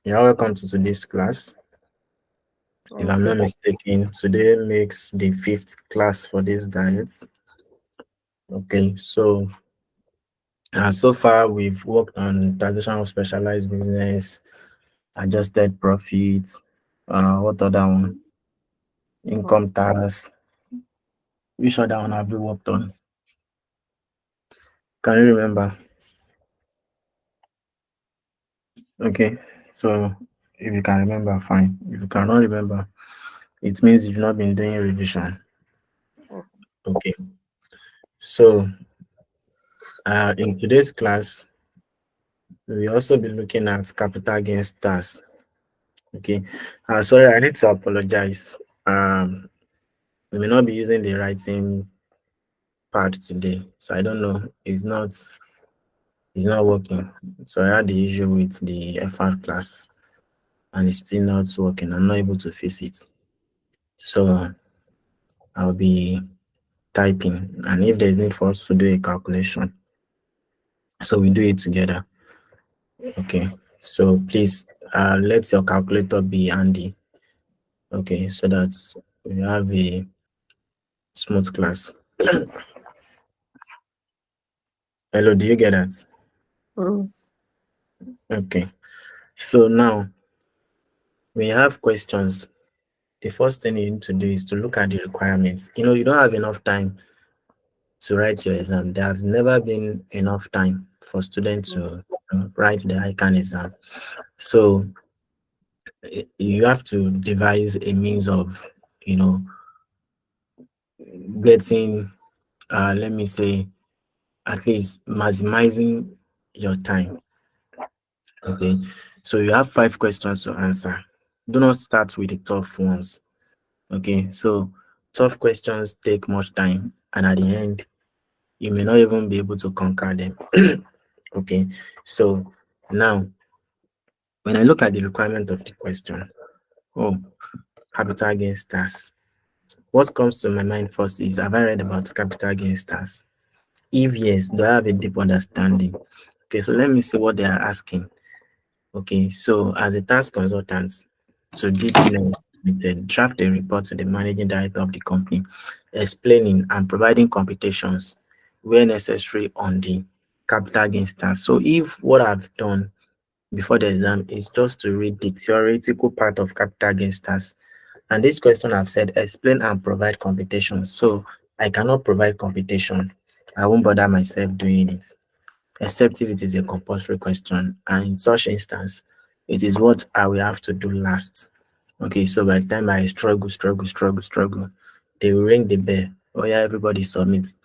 You're welcome to today's class. If I'm Okay. not mistaken, today makes the fifth class for this diet. Okay, so far we've worked on taxation of specialized business, adjusted profits, what other one? Mm. Income tax. Which other one have we worked on? Can you remember? Okay, so if you can remember, fine. If you cannot remember, it means you've not been doing revision. Mm. Okay, so in today's class, we also be looking at capital gains tax. Okay, sorry, I need to apologize. We may not be using the writing part today, so I don't know. It's not working. So I had the issue with the FR class, and it's still not working. I'm not able to fix it. So I'll be typing, and if there's need for us to do a calculation, so we do it together. Okay. So please let your calculator be handy. Okay, so that we have a smooth class. Hello, do you get that? Mm. Okay. So now we have questions. The first thing you need to do is to look at the requirements. You don't have enough time to write your exam. There have never been enough time for students Mm. to write the ICAN exam. So you have to devise a means of, you know, getting, let me say, at least maximizing your time. Okay. So you have 5 questions to answer. Do not start with the tough ones. Okay. So tough questions take much time, and at the end, you may not even be able to conquer them. Okay. So now, when I look at the requirement of the question, oh, capital gains tax. What comes to my mind first is, have I read about capital gains tax? If yes, do I have a deep understanding? Okay, so let me see what they are asking. Okay, so as a tax consultant to DPNet Limited, draft a report to the managing director of the company, explaining and providing computations where necessary on the capital gains tax. So if what I've done before the exam is just to read the theoretical part of capital gains tax, and this question I've said explain and provide computations. So I cannot provide computation. I won't bother myself doing it, except if it is a compulsory question. And in such instance, it is what I will have to do last. Okay, so by the time I struggle, they will ring the bell. Oh yeah, everybody submits.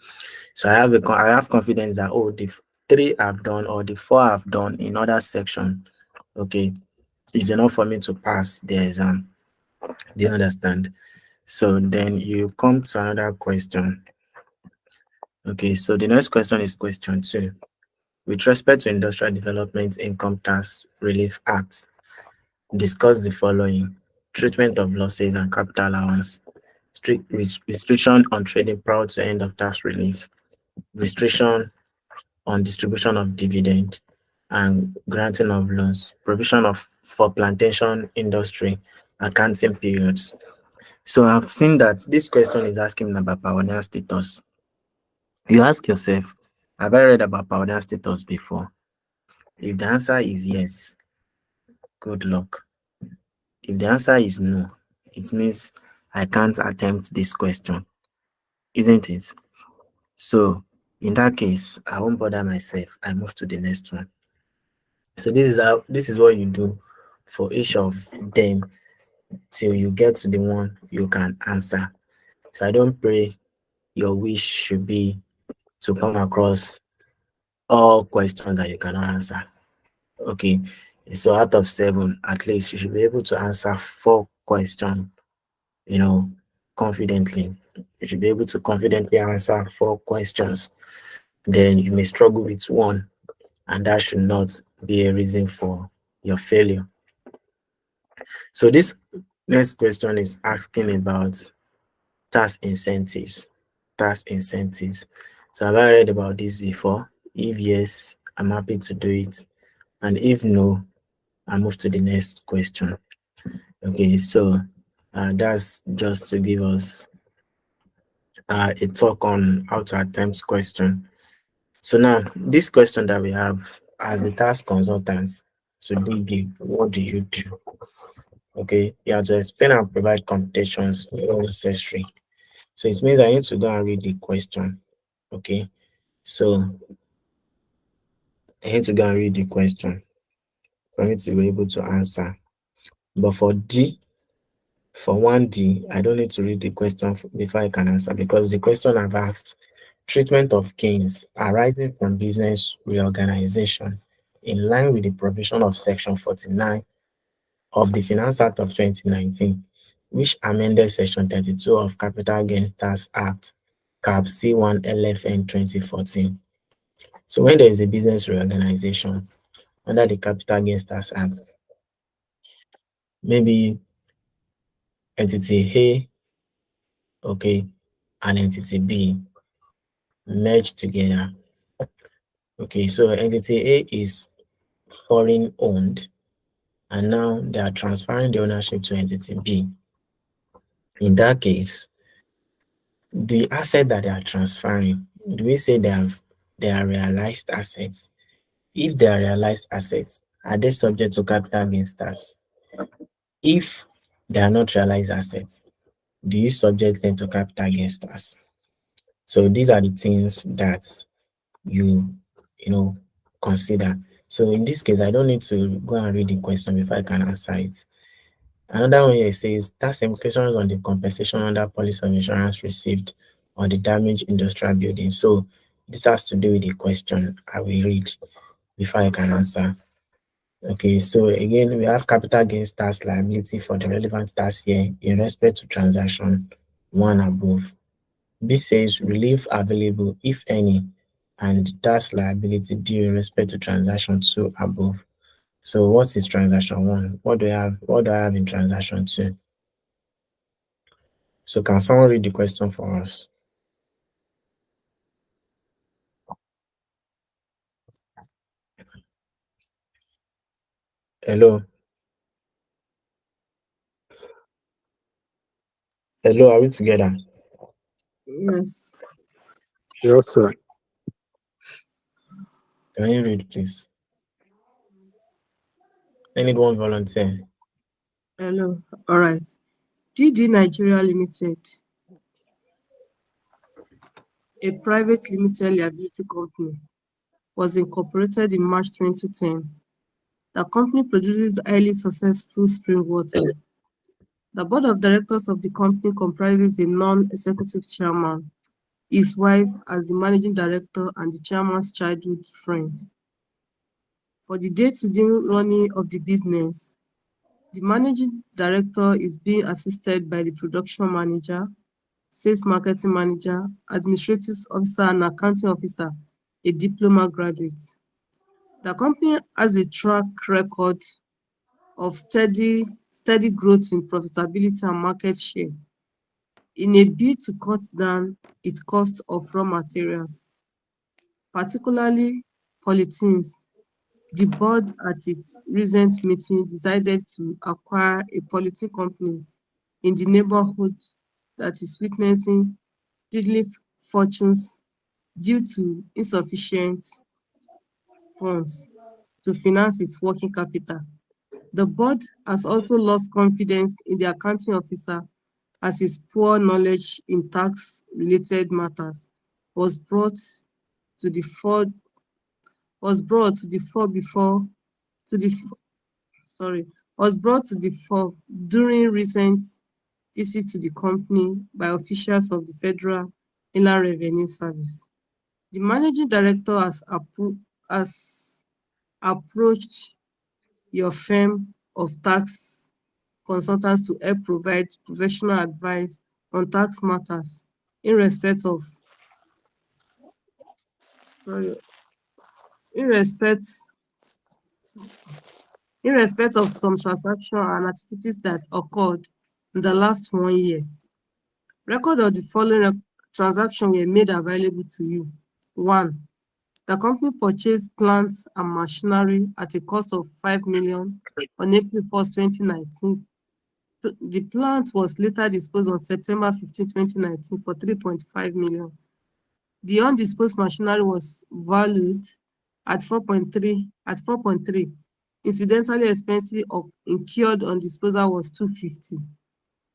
So I have confidence that, oh, the three I've done or the four I've done in other section, okay, is enough for me to pass the exam. Do you understand? So then you come to another question. Okay, so the next question is question 2. With respect to Industrial Development Income Tax Relief Act, discuss the following: treatment of losses and capital allowance, strict restriction on trading prior to end of tax relief, restriction on distribution of dividend and granting of loans, provision of for plantation industry, accounting periods. So I've seen that this question is asking about pioneer status. You ask yourself, have I read about pioneer status before? If the answer is yes, good luck. If the answer is no, it means I can't attempt this question, isn't it? So in that case, I won't bother myself. I move to the next one. So this is what you do for each of them till you get to the one you can answer. So I don't pray your wish should be to come across all questions that you cannot answer. Okay. So out of 7, at least you should be able to answer 4 questions, you know, confidently. You should be able to confidently answer 4 questions. Then you may struggle with one, and that should not be a reason for your failure. So this next question is asking about tax incentives. Tax incentives. So have I read about this before? If yes, I'm happy to do it. And if no, and move to the next question. Okay, so that's just to give us a talk on how to attempt question. So now, this question that we have as the task consultants today give, what do you do? Okay, you have to explain and provide computations when necessary. So it means I need to go and read the question. Okay, so I need to go and read the question for me to be able to answer. But for 1D, I don't need to read the question before I can answer, because the question I've asked, treatment of gains arising from business reorganization in line with the provision of Section 49 of the Finance Act of 2019, which amended Section 32 of Capital Gains Tax Act, Cap C1 LFN 2014. So when there is a business reorganization under the Capital Gains Tax Act, maybe entity A, okay, and entity B merge together. Okay, so entity A is foreign owned, and now they are transferring the ownership to entity B. In that case, the asset that they are transferring, do we say they are realized assets? If they are realized assets, are they subject to capital gains tax? If they are not realized assets, do you subject them to capital gains tax? So these are the things that you you know consider. So in this case, I don't need to go and read the question before I can answer it. Another one here says tax implications on the compensation under policy of insurance received on the damaged industrial building. So this has to do with the question I will read before I can answer. Okay, so again, we have capital gains tax liability for the relevant tax year in respect to transaction one above. This says relief available, if any, and tax liability due in respect to transaction two above. So what is transaction one? What do I have? What do I have in transaction two? So can someone read the question for us? Hello, hello, are we together? Yes. Yes, sir. Can you read, please? I need one volunteer. Hello. All right. DD Nigeria Limited, a private limited liability company, was incorporated in March 2010. The company produces highly successful spring water. The board of directors of the company comprises a non-executive chairman, his wife as the managing director, and the chairman's childhood friend. For the day-to-day running of the business, the managing director is being assisted by the production manager, sales marketing manager, administrative officer, and accounting officer, a diploma graduate. The company has a track record of steady growth in profitability and market share in a bid to cut down its cost of raw materials, particularly polythenes. The board at its recent meeting decided to acquire a polythene company in the neighborhood that is witnessing dwindling fortunes due to insufficient funds to finance its working capital. The board has also lost confidence in the accounting officer as his poor knowledge in tax-related matters was brought to the fore before to the sorry was brought to the fore during recent visit to the company by officials of the Federal Inland Revenue Service. The managing director has approached your firm of tax consultants to help provide professional advice on tax matters in respect of sorry in respect some transactions and activities that occurred in the last 1 year. Record of the following transactions were made available to you. 1. The company purchased plants and machinery at a cost of 5 million on April 1st, 2019. The plant was later disposed on September 15, 2019 for 3.5 million. The undisposed machinery was valued at 4.3. Incidentally expensive of incurred on disposal was 250.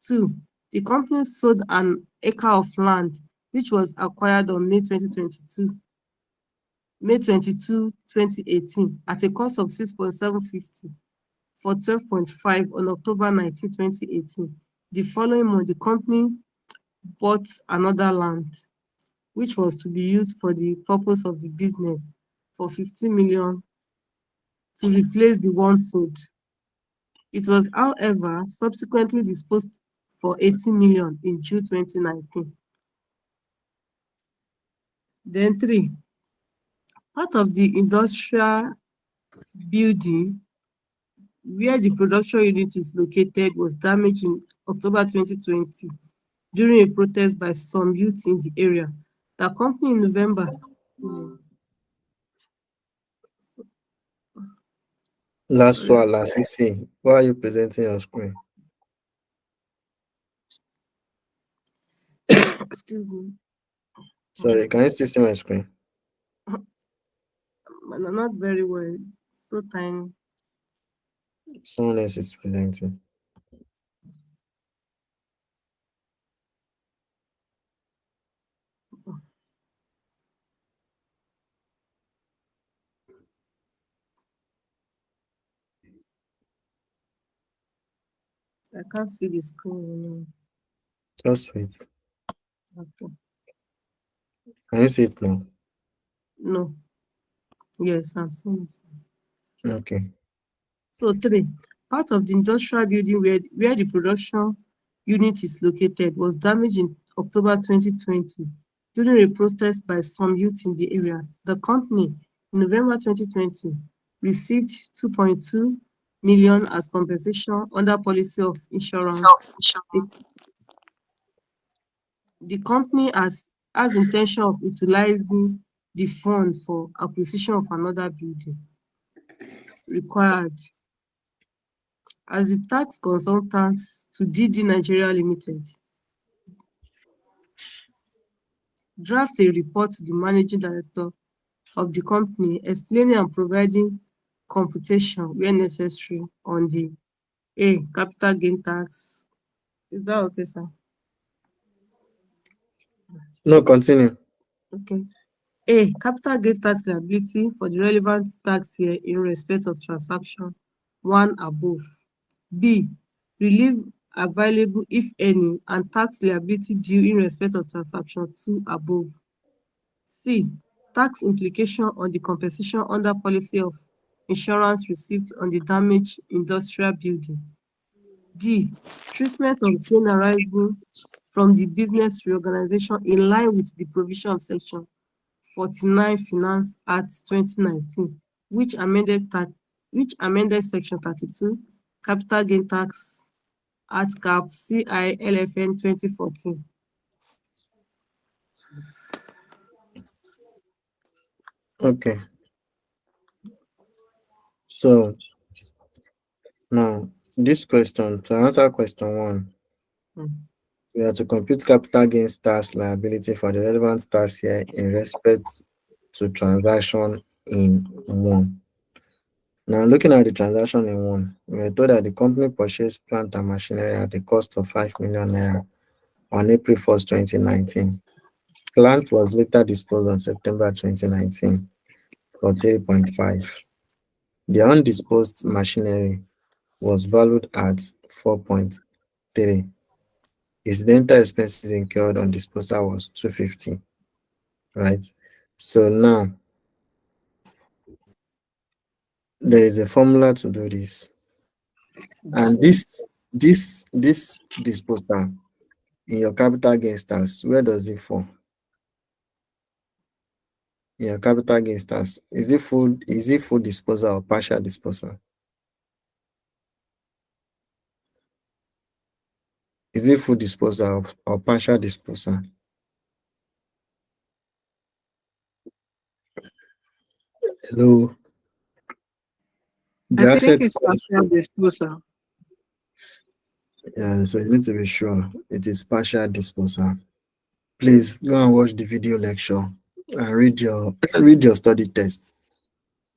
2. The company sold an acre of land which was acquired on May 22, 2018 at a cost of 6.750 for 12.5 on October 19, 2018. The following month, the company bought another land which was to be used for the purpose of the business for 50 million to replace the one sold. It was, however, subsequently disposed for 80 million in June 2019. Then 3. Part of the industrial building where the production unit is located was damaged in October 2020 during a protest by some youth in the area. The company in November. Last Sorry, one, last CC. Why are you presenting your screen? excuse me. Sorry, can you still see my screen? Not very well. So tiny. Someone else is presenting. I can't see the screen Just wait. anymore. Okay. Can you see it now? No. Yes, I'm seeing it. Okay. So 3. Part of the industrial building where the production unit is located was damaged in October 2020 during a protest by some youth in the area. The company, in November 2020, received 2.2 million as compensation under policy of insurance. The company has intention of utilizing the fund for acquisition of another building required as the tax consultant to DD Nigeria Limited. Draft a report to the managing director of the company explaining and providing computation where necessary on the capital gain tax. Is that okay, sir? No, continue. Okay. Capital gain tax liability for the relevant tax year in respect of transaction 1 above. B. Relief available, if any, and tax liability due in respect of transaction 2 above. C. Tax implication on the compensation under policy of insurance received on the damaged industrial building. D. Treatment of gain arising from the business reorganization in line with the provision of Section 49 Finance Act 2019, which amended Section 32 Capital Gain Tax Act Cap CI LFN 2014. Okay. So now this question, to answer question one, Hmm. we are to compute capital gains tax liability for the relevant tax year in respect to transaction in one. Now, looking at the transaction in one, we are told that the company purchased plant and machinery at the cost of 5 million naira on April 1st, 2019. Plant was later disposed on September 2019 for 3.5. The undisposed machinery was valued at 4.3. Incidental expenses incurred on disposal was 250, right? So now there is a formula to do this. And this disposal in your capital gains tax, where does it fall? In your capital gains tax, is it full disposal or partial disposal? Is it full disposal or partial disposal? Hello. The I think asset it's cost. partial disposal. Yeah, so you need to be sure it is partial disposal. Please go and watch the video lecture and read your read your study test.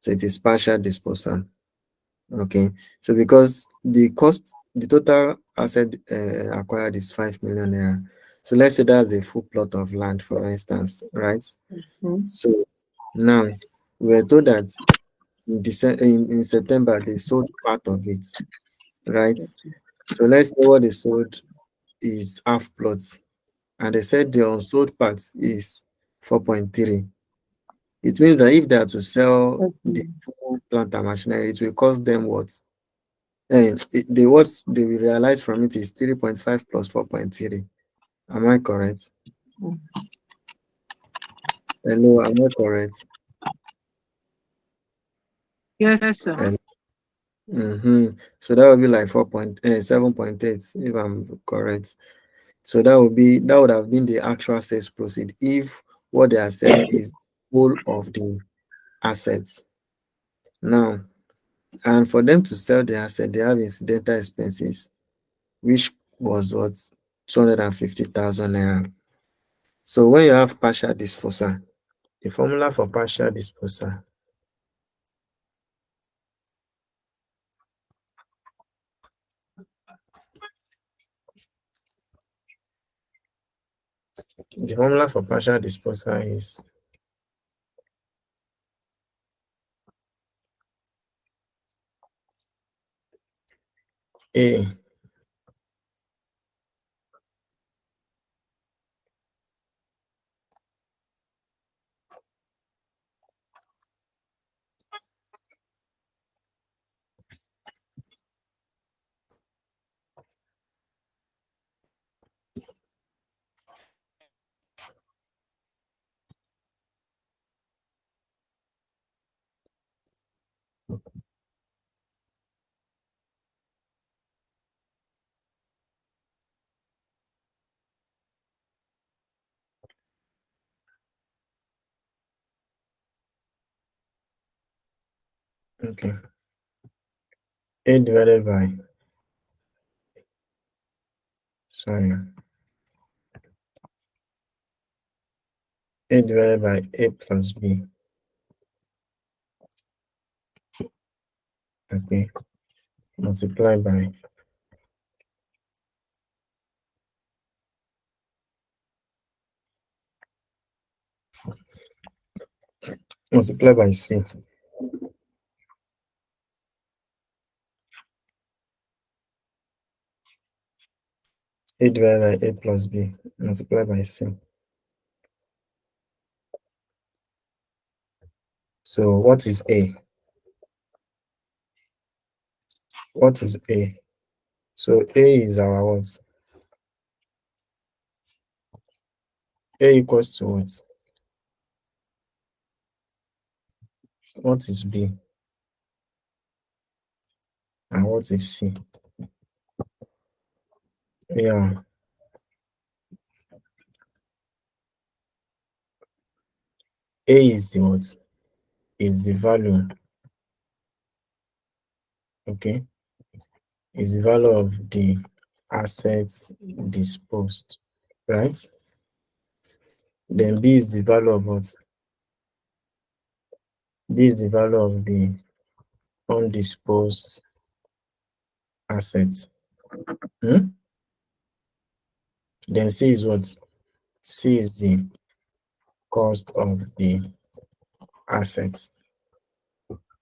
So it is partial disposal. Okay. So because the total asset acquired is 5 million naira. So let's say that's a full plot of land, for instance, right? Mhm. So now we were told that in September they sold part of it, right? Okay. So let's say what they sold is half plots, and they said the unsold part is 4.3. It means that if they are to sell the Okay. full plant and machinery, it will cost them what? What they will realize from it is 3.5 plus 4.3. Am I correct? Mm. Hello, am I correct? Yes, sir. And so that would be like 7.8 if I'm correct. So that would have been the actual sales proceed if what they are selling is whole of the assets. Now, and for them to sell the asset, they have incidental expenses, which was what 250,000 naira. So when you have partial disposal, the formula for partial disposal, the formula for partial disposal is A. Okay. A divided by, sorry, A divided by A plus B. Okay. Multiply by, multiply by C. A divided by A plus B. Multiply by C. So what is A? What is A? So A is our what? A equals to what? What is B? And what is C? Yeah. A is the what? Is the value, okay? Is the value of the assets disposed, right? Then B is the value of what? B is the value of the undisposed assets. Hmm? Then C is what? C is the cost of the assets.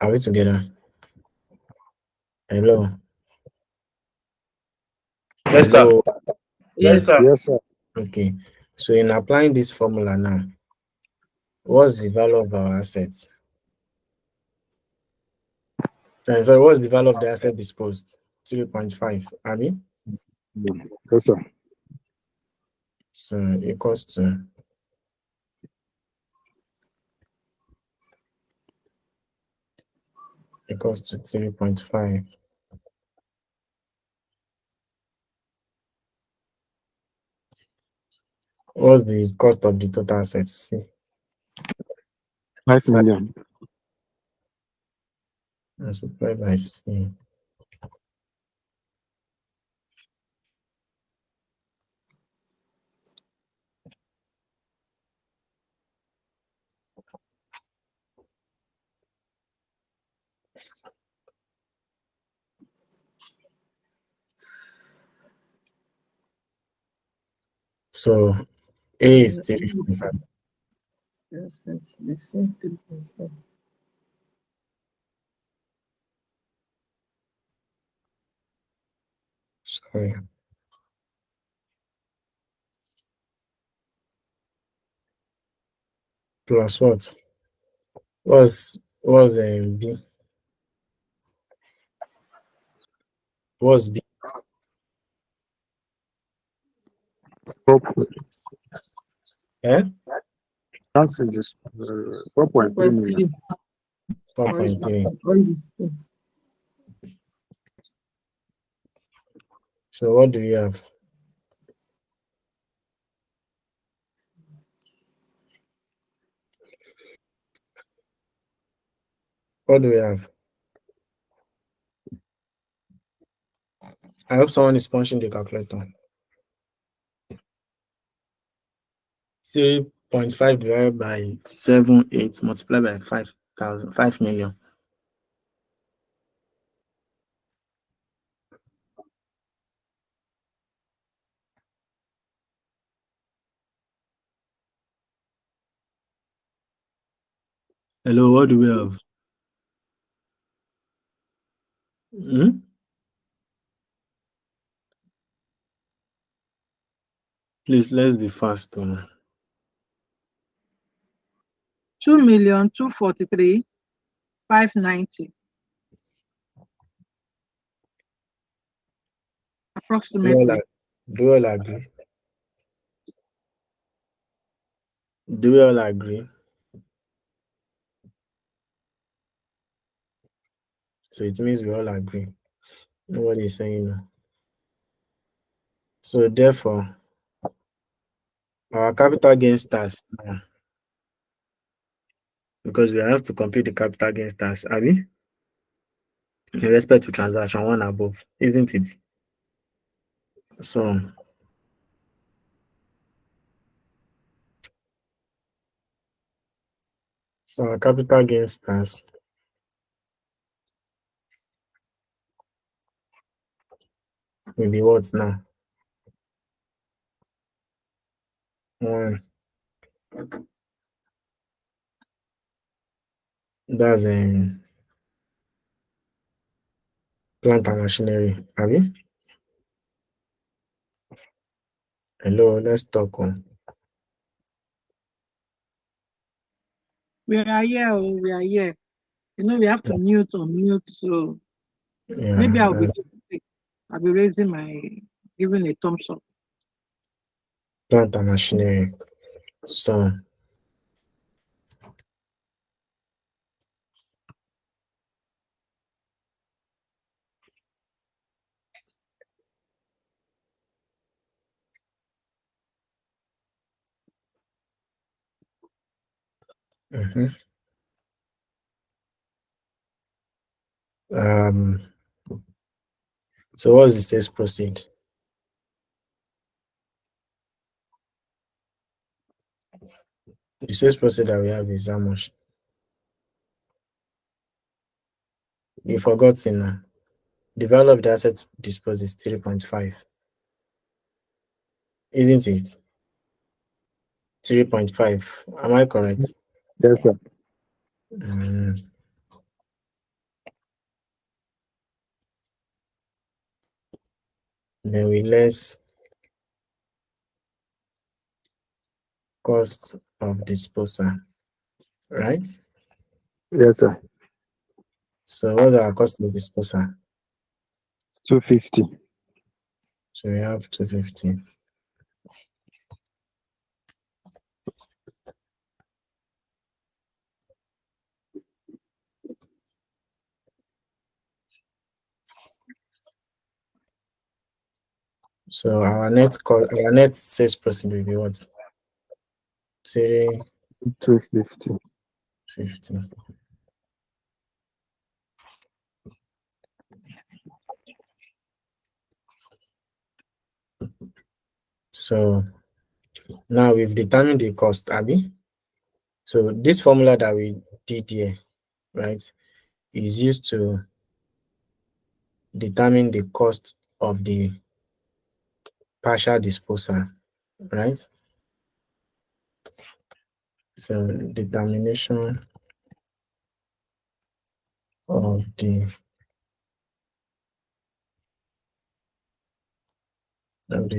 Are we together? Hello? Yes, sir. Hello? Yes. Yes, sir. Okay. So in applying this formula now, what's the value of our assets? Sorry, what's the value of the asset disposed? 3.5. I mean, Yes, sir. so equals to 3.5. What's the cost of the total assets? See, 5 5, million. multiplied by C. So A is 3.5. Yes, it's the same 3.5. Sorry. Plus what? Was B? Was B? Eh? Answer this 4.3 million. 4.3. 4.3. On this, yes. So what do you have? What do we have? I hope someone is punching the calculator. 3.5 divided by 7, 8 multiplied by 5,000, 5 million. Hello, what do we have? Please, let's be fast. 2,243,590 approximately. Do we all agree? Do we all agree? So it means we all agree. Nobody is saying no. So therefore, our capital gain starts now because we have to compute the capital gain starts, Abby, in respect to transaction one above, isn't it? So our capital gain starts will be what now? 1. That's plant and machinery, Abby. Hello, let's talk on. We are here. We are here. We have to mute or mute. So maybe I'll be raising giving a thumbs up. Plant and machinery. So um so what's the sales proceed? The sales proceed that we have is how much? You forgot now. The value of the asset disposed is 3.5. Isn't it? 3.5. Am I correct? Yes, sir. Then we less cost of disposal, right? Yes, sir. So what's our cost of disposal? 250. So we have 250. So our net sales proceed will be what? 350. 250. So now we've determined the cost, Abby. So this formula that we did here, right, is used to determine the cost of the partial disposal, right? So determination of the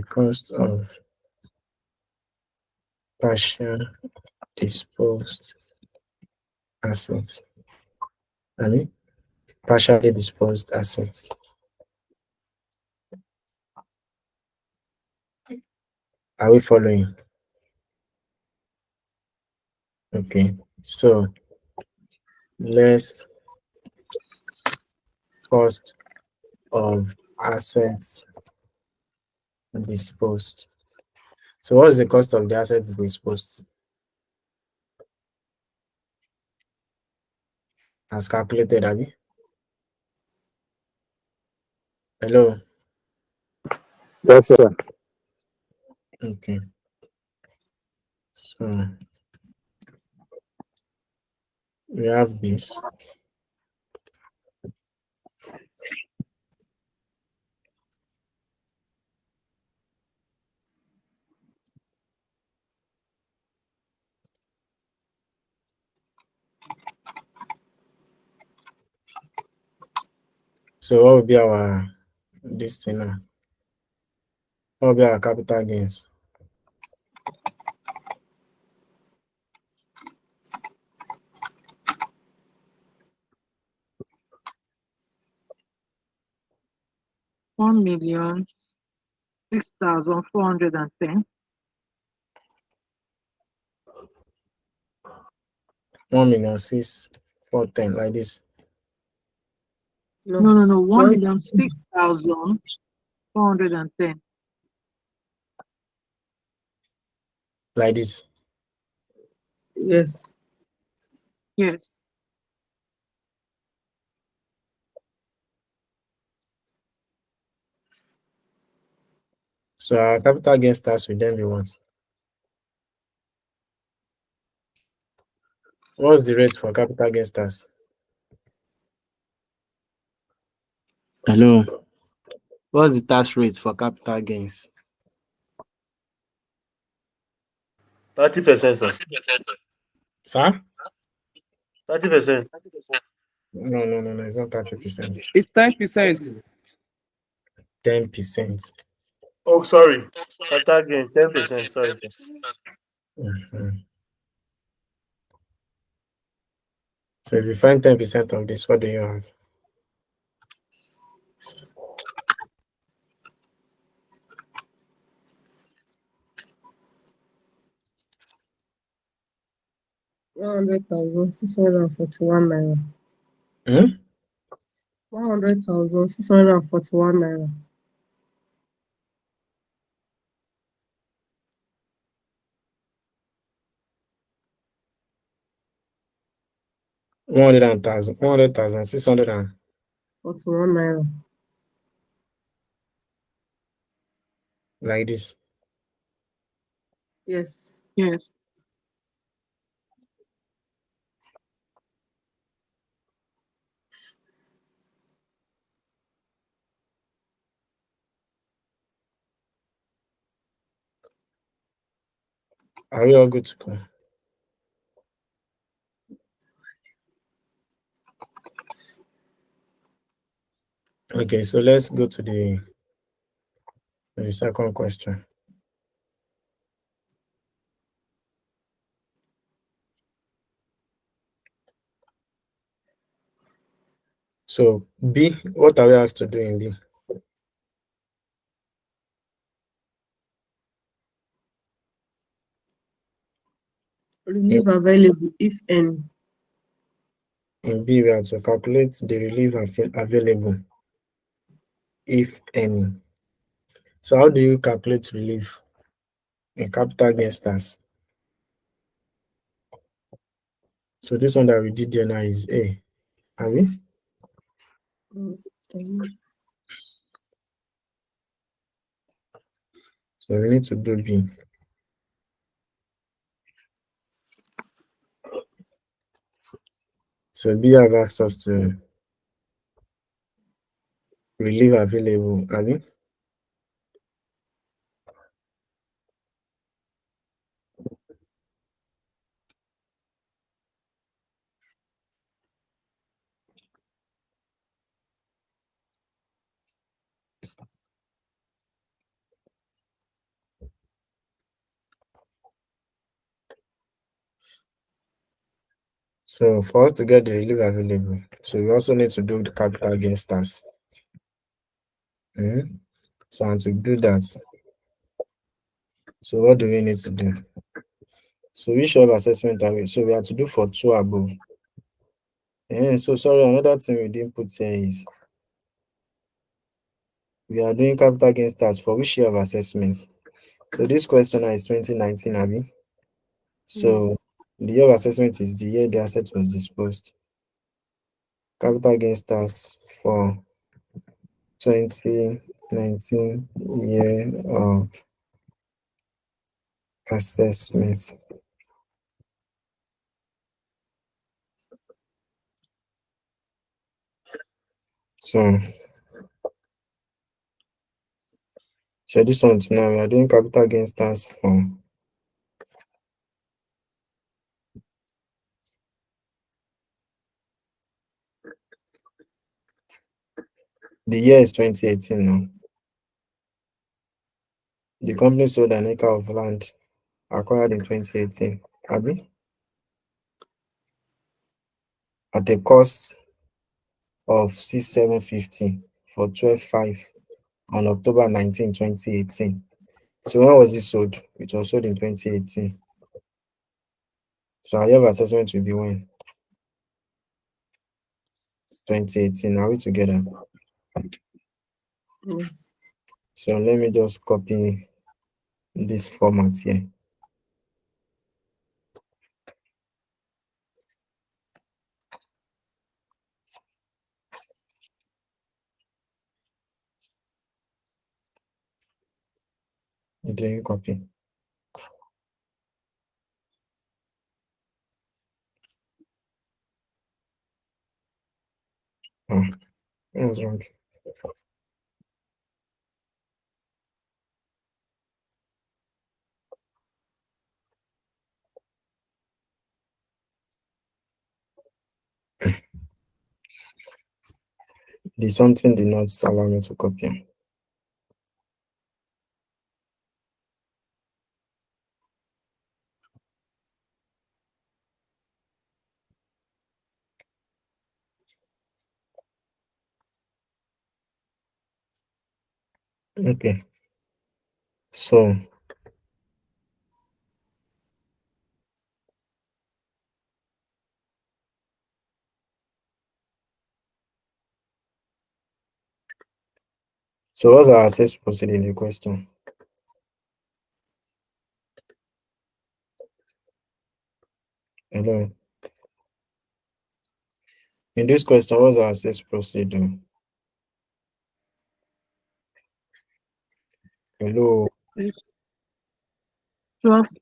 cost of partial disposed assets. I mean, partially disposed assets. Are we following? Okay, so less cost of assets disposed. So what is the cost of the assets disposed as calculated, Abby? Hello? Yes, sir. Okay. So we have this. So what will be our this thing now? What will be our capital gains? $1,006,410. 1,640,000 like this. No. One, 1,006,410. Like this. yes. Yes. So our capital gain starts with them we want. What's the rate for capital gain starts? Hello. What's the tax rate for capital gains? 30%, sir. Sir? 30%. No, it's not 30%. It's 10%. 10%. Oh, sorry. Capital gain, 10%. Sorry, sir. Mhm. So if you find 10% of this, what do you have? $100,641. Hmm? 100,641. 100,600 41. like this. Yes. Yes. Are we all good to go? Okay, so let's go to the second question. So B, what are we asked to do in B? Relief available, if any. In B, we have to calculate the relief available, if any. So how do you calculate relief in capital gain stars? So this one that we did there now is A. Are we? So we need to do B. So B have access to relief available, Abi? So for us to get the relief available, so we also need to do the capital gain stars. So and to do that, so what do we need to do? So which of assessment are we? So we have to do for 2 above. So sorry, another thing we didn't put here is we are doing capital gain stars for which year of assessment? So this question is 2019, Abi. So Yes. the year of assessment is the year the asset was disposed. Capital gain stars for 2019 year of assessment. So this one now we are doing capital gain stars for the year is 2018 now. The company sold an acre of land acquired in 2018, Abi, at a cost of 6,750 for 12,500 on October 19, 2018. So when was it sold? It was sold in 2018. So our year of assessment will be when? 2018. Are we together? Yes. So let me just copy this format here. Doing copy. Oh, what's wrong? There's something did not allow me to copy. Okay. So what's our assess proceed in the question? Hello. In this question, what's our assess procedure? Hello. 12.5,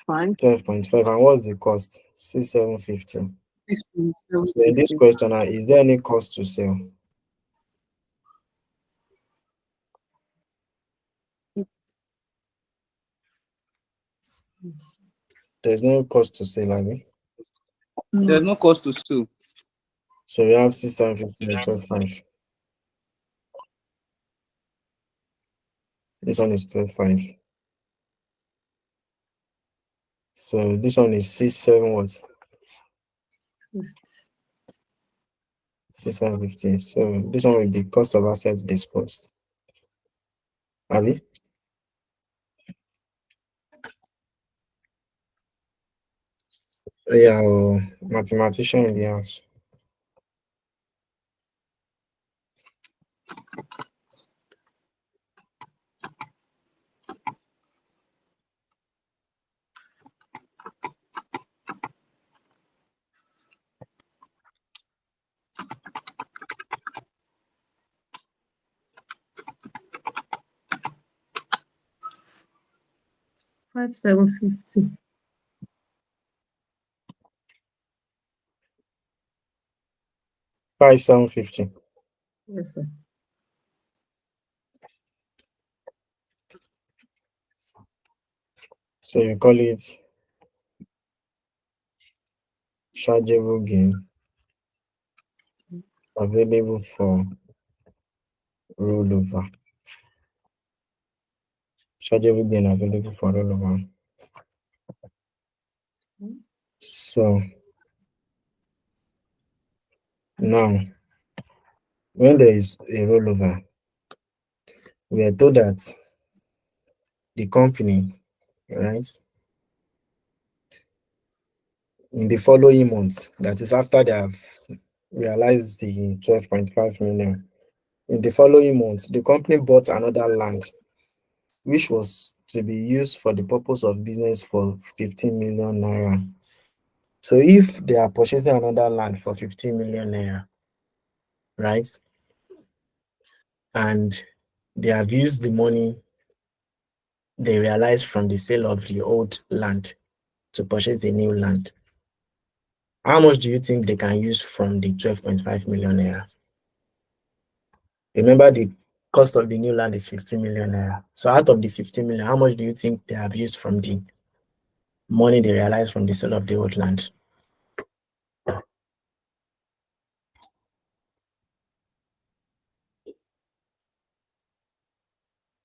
12.5. And what's the cost? 6,750. 6.7. So in this question, is there any cost to sell? There's no cost to sell, Abi. There's no cost to sue. So we have 6,750 and 12.5. This one is 12.5. So this one is 6,7 what? 6,750. So this one will be cost of assets disposed. Abi? Yeah, mathematician in the house. 5,750. 5,750. Yes, sir. So you call it chargeable gain available for rollover. Chargeable gain available for rollover. So now, when there is a rollover, we are told that the company, right, in the following months, that is after they have realized the 12.5 million, in the following months, the company bought another land, which was to be used for the purpose of business for 15 million naira. So if they are purchasing another land for 15 million naira, right, and they have used the money they realized from the sale of the old land to purchase a new land, how much do you think they can use from the 12.5 million naira? Remember, the cost of the new land is 15 million naira. So out of the 15 million, how much do you think they have used from the money they realized from the sale of the old land?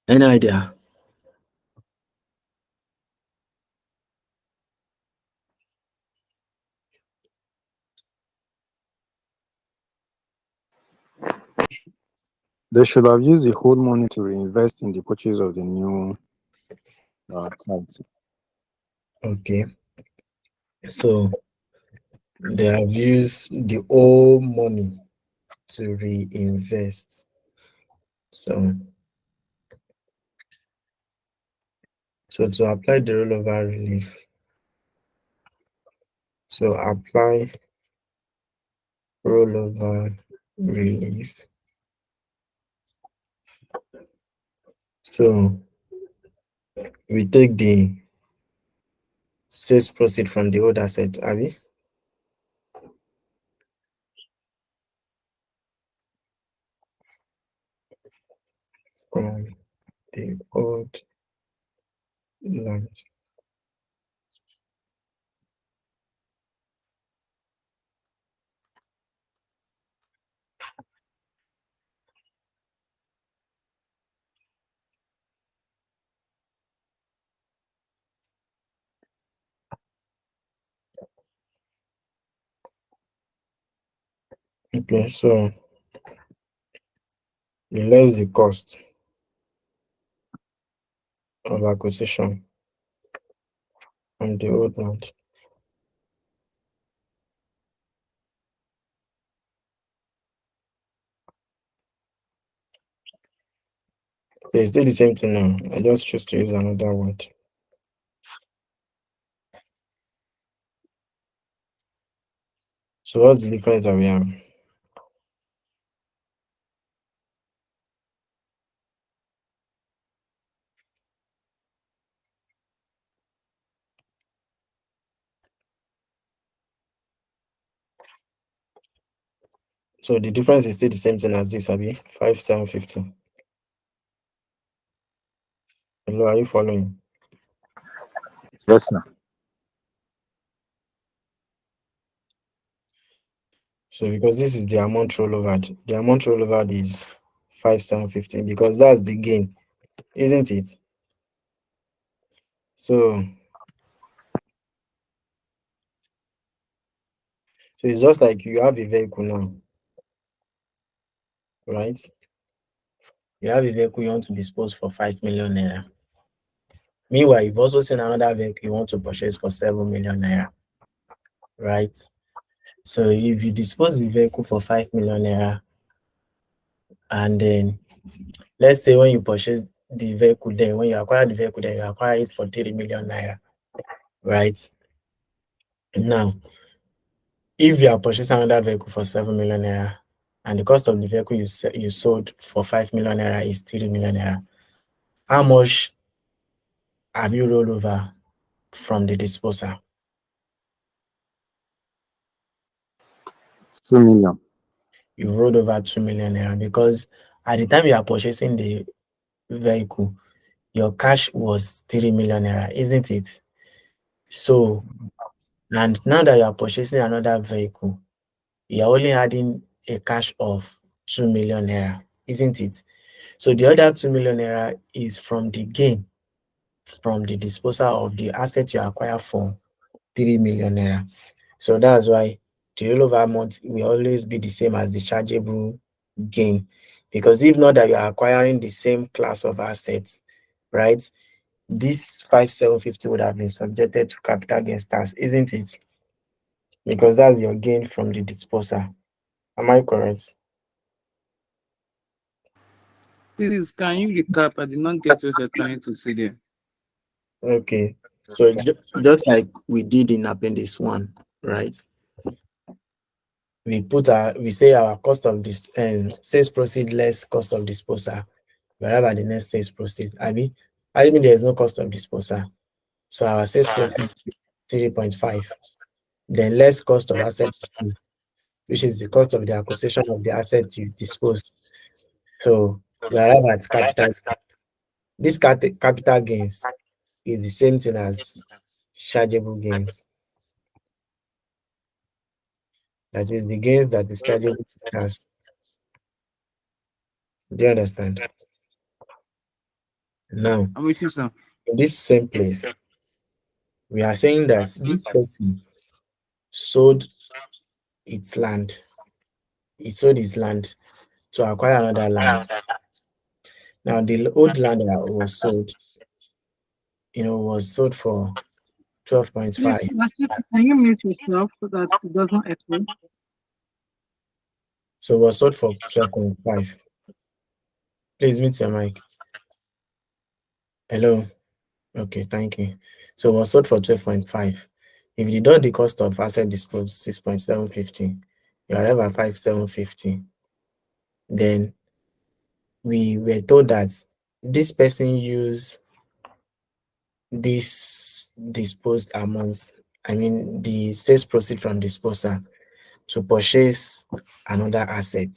Any idea? They should have used the whole money to reinvest in the purchase of the new site. Okay. So they have used the old money to reinvest. So to apply the rollover relief, so apply rollover relief. So we take the sales proceed from the old asset, Abby. From the old land. Okay, so less the cost of acquisition from the old land. So it's still the same thing now. I just choose to use another word. So what's the difference that we have? So the difference is still the same thing as this, Abby. 5,750. Hello, are you following? Yes, sir. So because this is the amount rollover, the amount rollover is 5,750 because that's the gain, isn't it? So it's just like you have a vehicle now, right? You have a vehicle you want to dispose for 5 million naira. Meanwhile, you've also seen another vehicle you want to purchase for 7 million naira, right? So if you dispose the vehicle for 5 million naira, and then let's say when you purchase the vehicle, then when you acquire the vehicle, then you acquire it for 3 million naira, right? Now, if you are purchasing another vehicle for 7 million naira, and the cost of the vehicle you sold for 5 million naira is 3 million naira, how much have you rolled over from the disposal? 2 million. You rolled over 2 million naira because at the time you are purchasing the vehicle, your cash was 3 million naira, isn't it? So, and now that you are purchasing another vehicle, you are only adding a cash of 2 million naira, isn't it? So the other 2 million naira is from the gain from the disposal of the asset you acquire for 3 million naira. So that's why the rollover amount will always be the same as the chargeable gain. Because if not that you are acquiring the same class of assets, right? This 5750 would have been subjected to capital gains tax, isn't it? Because that's your gain from the disposal. Am I correct? Please, can you recap? I did not get what you're trying to say there. Okay. So just like we did in appendix 1, right? We say our cost of this sales proceed less cost of disposal, wherever the next sales proceed. I mean there is no cost of disposal. So our sales proceed 3.5. Then less cost of asset, which is the cost of the acquisition of the assets you dispose. So we arrive at capital. This capital gains is the same thing as chargeable gains. That is the gains that is chargeable as. Do you understand? Now, I'm with you, sir. in this same place, we are saying that this person sold its land. He sold his land to acquire another land. Now, the old land that was sold, was sold for Please, 12.5. can you mute yourself so that it doesn't echo? So it was sold for 12.5. Please mute your mic. Hello. Okay, thank you. So it was sold for 12.5. If you deduct the cost of asset disposed 6.750, you arrive at 5,750. Then we were told that this person used this disposed amounts, the sales proceed from disposal, to purchase another asset.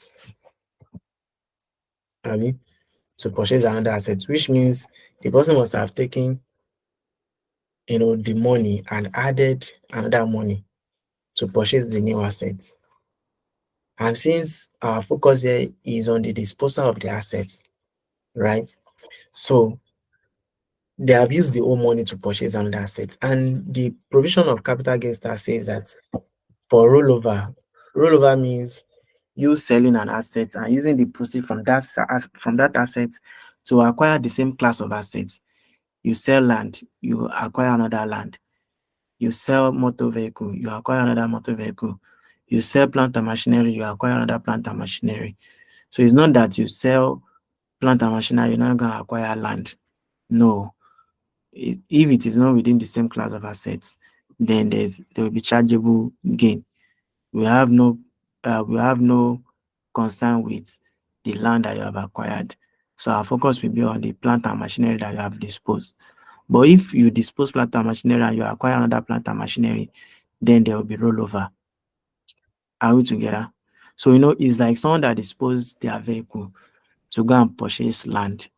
To purchase another asset, which means the person must have taken the money and added another money to purchase the new assets. And since our focus here is on the disposal of the assets, right? So they have used the old money to purchase another asset. And the provision of capital gains tax says that for rollover means you selling an asset and using the proceeds from that asset to acquire the same class of assets. You sell land, you acquire another land. You sell motor vehicle, you acquire another motor vehicle. You sell plant and machinery, you acquire another plant and machinery. So it's not that you sell plant and machinery, you're not going to acquire land. No. If it is not within the same class of assets, then there will be chargeable gain. We have no concern with the land that you have acquired. So our focus will be on the plant and machinery that you have disposed. But if you dispose plant and machinery and you acquire another plant and machinery, then there will be rollover. Are we together? So it's like someone that disposed their vehicle to go and purchase land.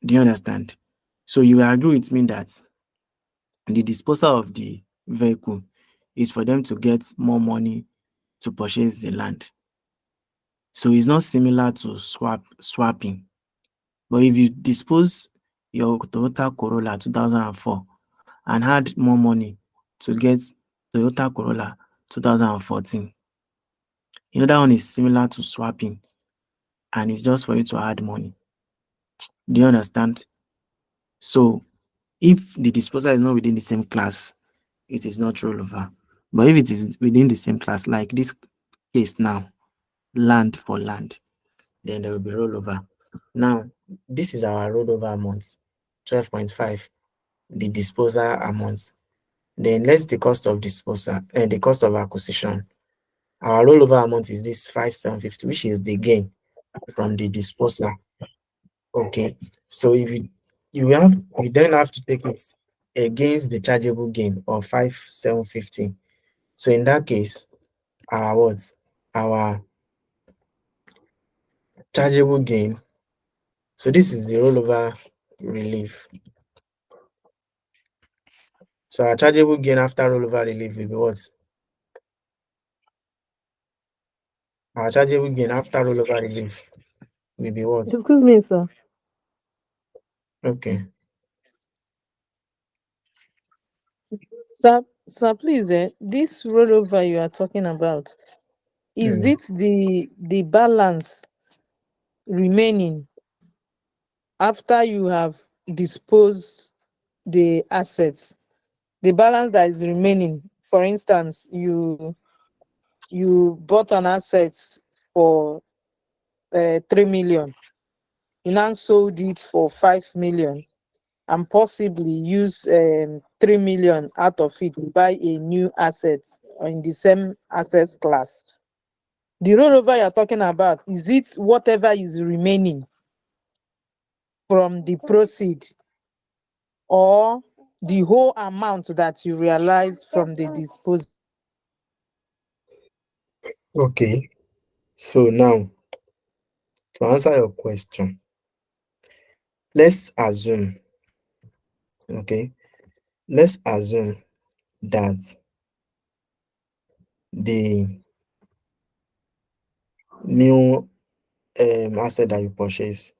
Do you understand? So you will agree with me that the disposal of the vehicle is for them to get more money to purchase the land. So it's not similar to swapping. But if you dispose your Toyota Corolla 2004 and had more money to get Toyota Corolla 2014, that one is similar to swapping and it's just for you to add money. Do you understand? So if the disposal is not within the same class, it is not rollover. But if it is within the same class, like this case now, land for land, then there will be rollover. Now, this is our rollover amount, 12.5, the disposal amount. Then let's the cost of disposal and the cost of acquisition. Our rollover amount is this 5,750, which is the gain from the disposal. Okay. So if you you then have to take it against the chargeable gain of 5,750. So in that case, our what? Our chargeable gain. So this is the rollover relief. So our chargeable gain after rollover relief will be what? Our chargeable gain after rollover relief will be what? Excuse me, sir. Okay. Sir, please, this rollover you are talking about, is Hmm. it the balance remaining after you have disposed the assets? The balance that is remaining, for instance, you bought an asset for 3 million, you now sold it for 5 million, and possibly use 3 million out of it to buy a new asset in the same asset class. The rollover you're talking about, is it whatever is remaining from the proceed, or the whole amount that you realize from the disposal? Okay. So now to answer your question, let's assume, okay, let's assume that the new asset that you purchase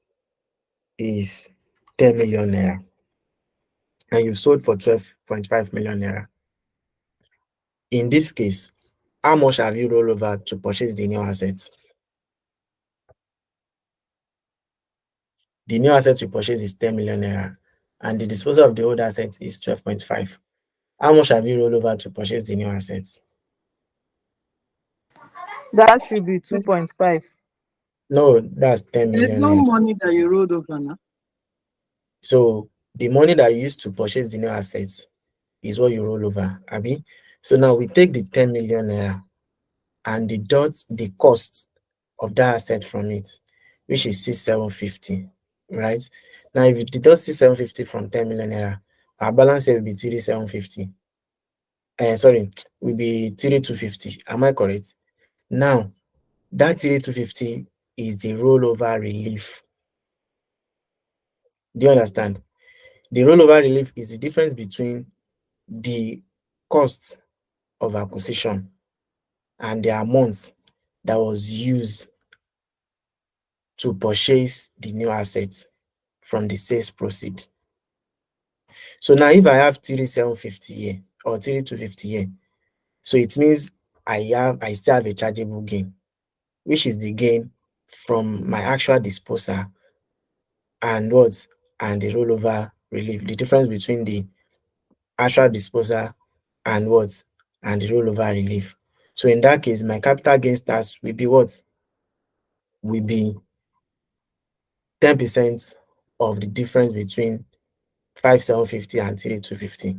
is 10 million naira and you sold for 12.5 million naira. In this case, how much have you rolled over to purchase the new asset? The new asset you purchase is 10 million naira and the disposal of the old asset is 12.5. How much have you rolled over to purchase the new asset? That should be 2.5. No, that's 10 There's million no naira. money that you rolled over now. So the money that you used to purchase the new assets is what you roll over, Abi. So now we take the 10 million naira and deduct the cost of that asset from it, which is 6,750, right? Now, if you deduct 6,750 from 10 million naira, our balance here will be 3,750. Sorry, will be 3,250. Am I correct? Now, that 3,250 is the rollover relief. Do you understand? The rollover relief is the difference between the cost of acquisition and the amount that was used to purchase the new asset from the sales proceed. So now if I have 3,750 here or 3,250 here, so it means I still have a chargeable gain, which is the gain from my actual disposal and what and the rollover relief. The difference between the actual disposal and what and the rollover relief. So in that case, my capital gains tax will be what? Will be 10% of the difference between 5,750 and 3,250,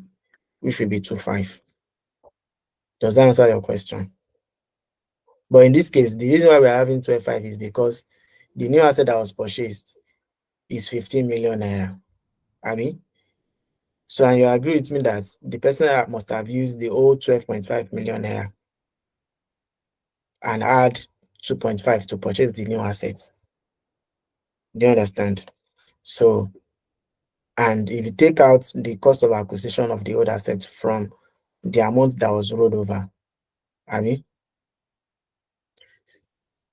which will be 25. Does that answer your question? But in this case, the reason why we're having 12.5 is because the new asset that was purchased is 15 million naira. I mean, so and you agree with me that the person must have used the old 12.5 million naira and add 2.5 to purchase the new asset. Do you understand? So, and if you take out the cost of acquisition of the old asset from the amount that was rolled over, I mean,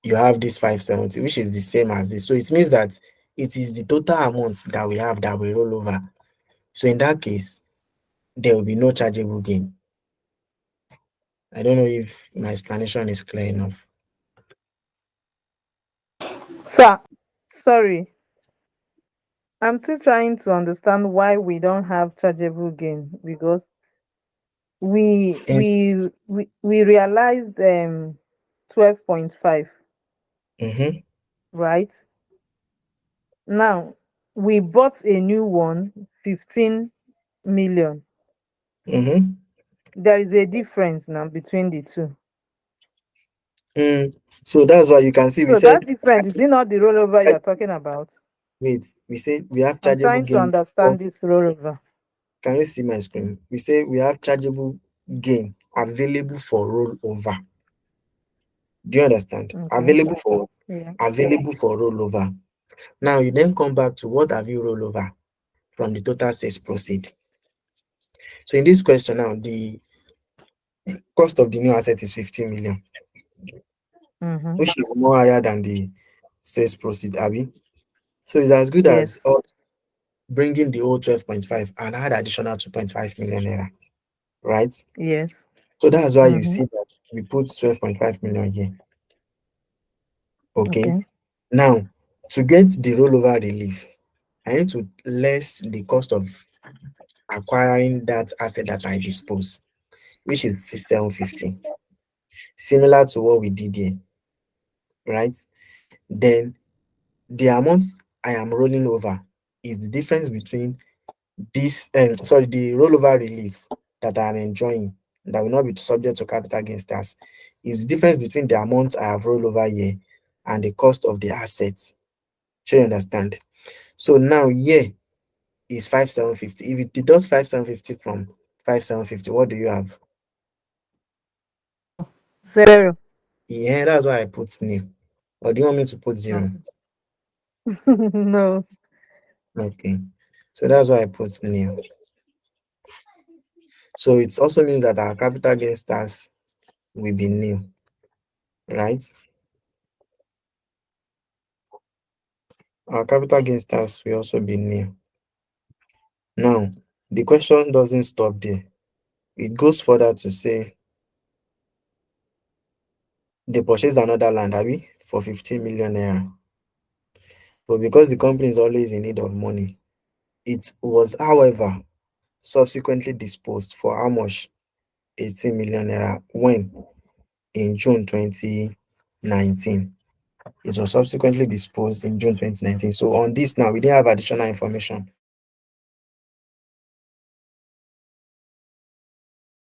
you have this 570, which is the same as this. So it means that it is the total amount that we have that we roll over. So in that case, there will be no chargeable gain. I don't know if my explanation is clear enough. Sir, sorry, I'm still trying to understand why we don't have chargeable gain, because we Hence, we we realized 12.5, mm-hmm, right? Now we bought a new one, 15 million. mm-hmm. There is a difference now between the two. So that's why you can see we So said that difference, is it not the rollover you are talking about? Wait, we say we have I'm chargeable trying to gain. Oh, understand this rollover. can you see my screen? We say we have chargeable gain available for rollover. Do you understand? Okay. Available for what? Yeah. Available for rollover. Now you then come back to what have you roll over from the total sales proceed. So in this question now, the cost of the new asset is 15 million, Mm-hmm. which is more higher than the sales proceed, Abby. So it's as good as Yes. us bringing the old 12.5 and add additional 2.5 million naira, right? Yes. So that's why you Mm-hmm. see that we put 12.5 million here. Okay. Okay. Now, to get the rollover relief, I need to less the cost of acquiring that asset that I dispose, which is 750. Similar to what we did here, right? Then the amount I am rolling over is the difference between this the rollover relief that I am enjoying that will not be subject to capital gains tax is the difference between the amount I have rolled over here and the cost of the assets. Sure you understand? So now here is 5750. If it deducts 5750 from 5750, what do you have? Zero. Yeah, that's why I put new. Or do you want me to put zero? Okay. No. Okay. So that's why I put new. So it also means that our capital gains tax will be new, right? Our capital gains tax will also be new. Now, the question doesn't stop there. It goes further to say they purchased another land, Abi, for 15 million naira. But because the company is always in need of money, it was, however, subsequently disposed for how much? 18 million naira. When? In June 2019. It was subsequently disposed in June 2019. So on this now, we didn't have additional information